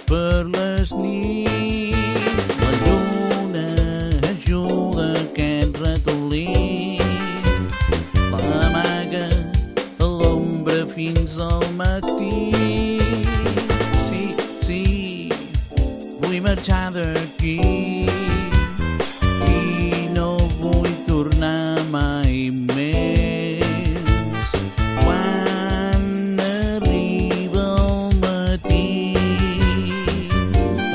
per les nits. La lluna ajuda aquest ratolí, l'amaga a l'ombra fins al matí. Sí, sí, vull marxar d'aquí i no vull tornar mai més. Quan arriba el matí,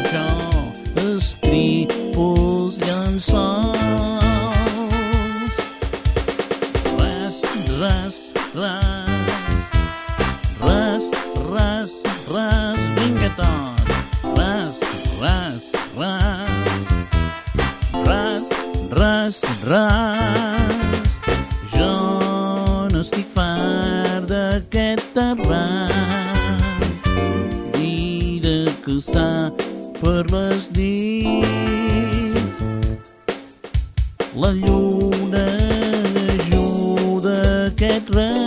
això estripo els llençols. Ras, ras, ras, ras, ras, ras, vinga tot. Ras, ras, ras, ras, ras, ras. Jo n'estic fart d'aquest terrat, vida que s'ha per les nits. La lluna ajuda aquest rat